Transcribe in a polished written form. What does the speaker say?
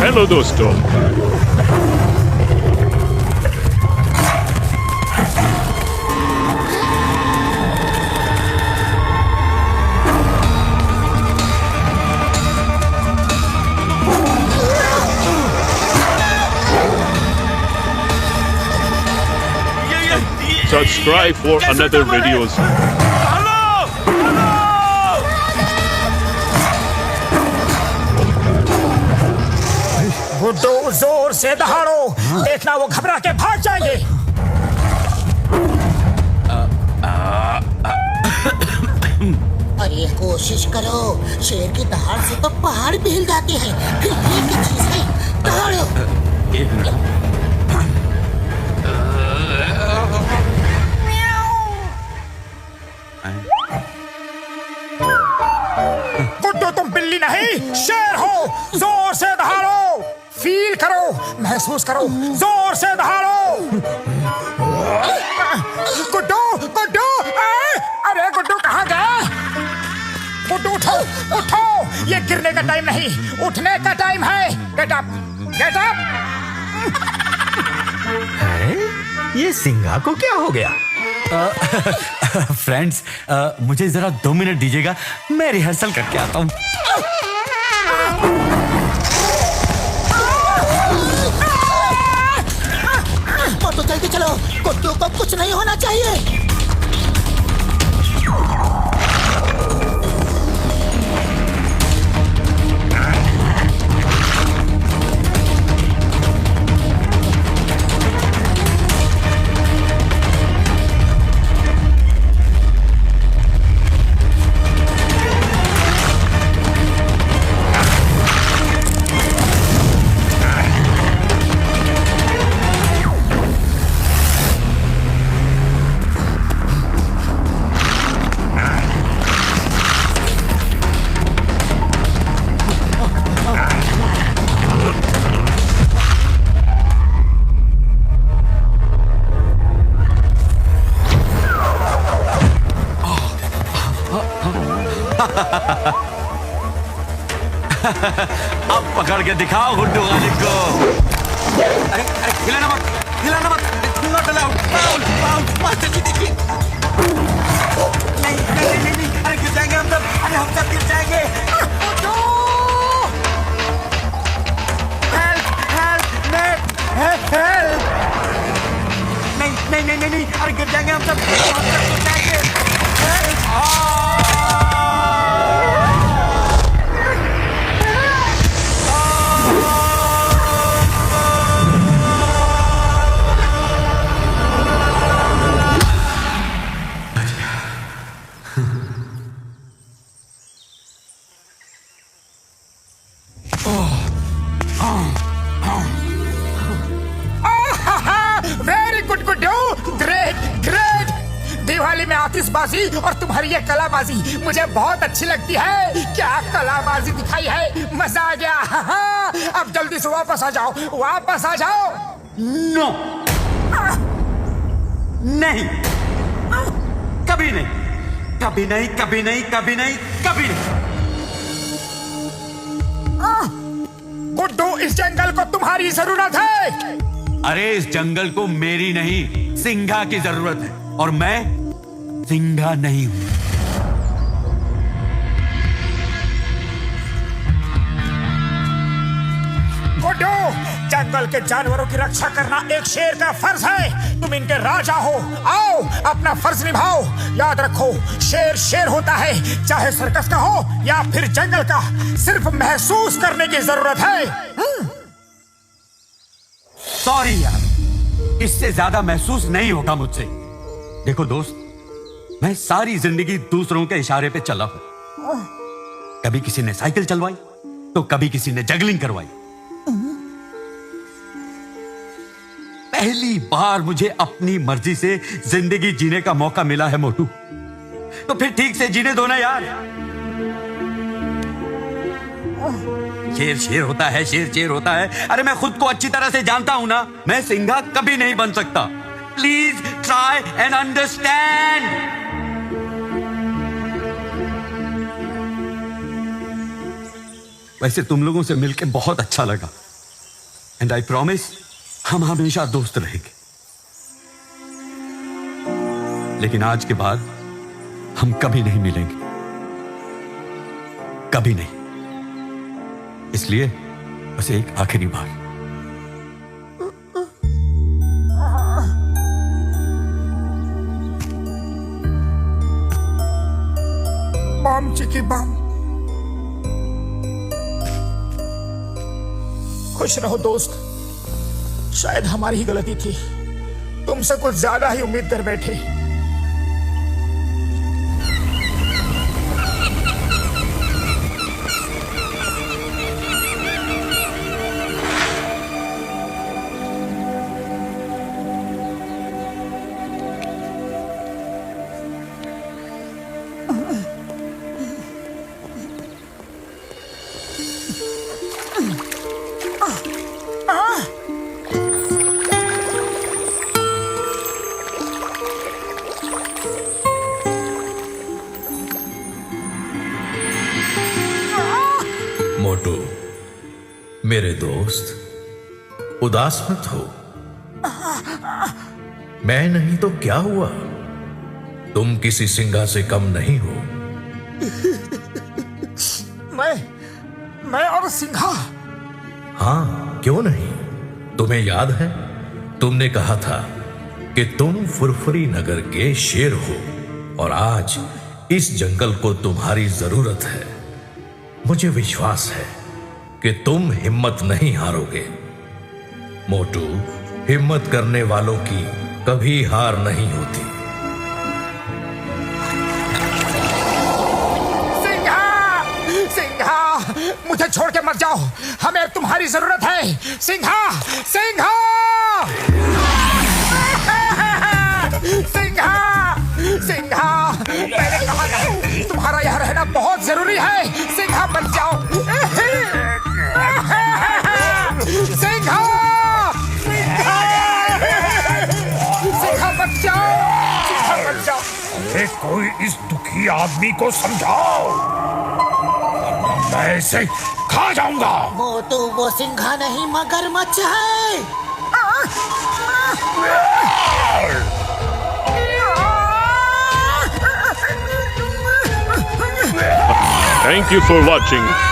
Hello दोस्तों। Subscribe for another videos. Guddu जोर से दहाड़ो, देखना वो घबरा के भाग जाएंगे। अरे कोशिश करो, शेर की दहाड़ से तो पहाड़ भी हिल जाते हैं। फिर ये क्या चीज है? दहाड़ो। गुड्डू तुम बिल्ली नहीं, शेर हो। जोर से दहाड़ो, फील करो, महसूस करो, जोर से दहाड़ो। गुड्डू गुड्डू, अरे गुड्डू कहाँ गया? गुड्डू उठो उठो, ये गिरने का टाइम नहीं, उठने का टाइम है। Get up, get up. ये सिंघा को क्या हो गया? फ्रेंड्स, मुझे जरा 2 मिनट दीजिएगा, मैं रिहर्सल करके आता हूँ। तो जल्दी चलो, गुड्डू को कुछ नहीं होना चाहिए। अब पकड़ के दिखाओ गुड्डू गालिब को। अरे अरे हिलाना मत, हिलाना मत, not allowed. Foul foul, master ji देखिए। नहीं नहीं नहीं नहीं, अरे गिर जाएंगे हम सब, अरे हम सब गिर जाएंगे। Help help help. नहीं नहीं नहीं नहीं, अरे गिर जाएंगे हम सब, गिर जाएंगे। Very good Guddu, great great. Diwali में आतिशबाजी और तुम्हारी ये कलाबाजी मुझे बहुत अच्छी लगती है। क्या कलाबाजी दिखाई है, मजा आ गया। अब जल्दी से वापस आ जाओ, वापस आ जाओ। नो, नहीं, कभी नहीं, कभी नहीं, कभी नहीं, कभी नहीं, कभी नहीं। गुड्डू, इस जंगल को तुम्हारी जरूरत है। अरे इस जंगल को मेरी नहीं, सिंघा की जरूरत है, और मैं सिंघा नहीं हूं। गुड्डू, जंगल के जानवरों की रक्षा करना एक शेर का फर्ज है। तुम इनके राजा हो, आओ अपना फर्ज निभाओ। याद रखो, शेर शेर होता है, चाहे सर्कस का हो या फिर जंगल का। सिर्फ महसूस करने की जरूरत है। सॉरी यार, इससे ज्यादा महसूस नहीं होगा मुझसे। देखो दोस्त, मैं सारी जिंदगी दूसरों के इशारे पे चला हूं। कभी किसी ने साइकिल चलवाई, तो कभी किसी ने जगलिंग करवाई। पहली बार मुझे अपनी मर्जी से जिंदगी जीने का मौका मिला है मोटू, तो फिर ठीक से जीने दो ना यार। शेर शेर होता है, शेर शेर होता है। अरे मैं खुद को अच्छी तरह से जानता हूं ना, मैं सिंघा कभी नहीं बन सकता। Please try and understand. वैसे तुम लोगों से मिलके बहुत अच्छा लगा। एंड आई प्रॉमिस हम हमेशा दोस्त रहेंगे। लेकिन आज के बाद हम कभी नहीं मिलेंगे, कभी नहीं। इसलिए बस एक आखिरी बार। बम चिकी बम। खुश रहो दोस्त, शायद हमारी ही गलती थी, तुमसे कुछ ज्यादा ही उम्मीद कर बैठे। मोटू, मेरे दोस्त, उदास मत हो। मैं नहीं तो क्या हुआ, तुम किसी सिंघा से कम नहीं हो। मैं और सिंघा? हाँ, क्यों नहीं। तुम्हें याद है, तुमने कहा था कि तुम फुरफुरी नगर के शेर हो और आज इस जंगल को तुम्हारी जरूरत है। मुझे विश्वास है कि तुम हिम्मत नहीं हारोगे। मोटू, हिम्मत करने वालों की कभी हार नहीं होती। सिंघा, सिंघा, मुझे छोड़ के मत जाओ, हमें तुम्हारी जरूरत है। सिंघा, सिंघा, सिंघा, सिंघा, मैंने कहा था तुम्हारा यहाँ रहना बहुत जरूरी है। सिंघा मत जाओ। सिंघा, सिंघा, सिंघा मत जाओ, सिंघा मत जाओ। अरे कोई इस दुखी आदमी को समझाओ, मैं इसे खा जाऊंगा। मोटू, वो सिंघा नहीं मगरमच्छ है। Thank you for watching.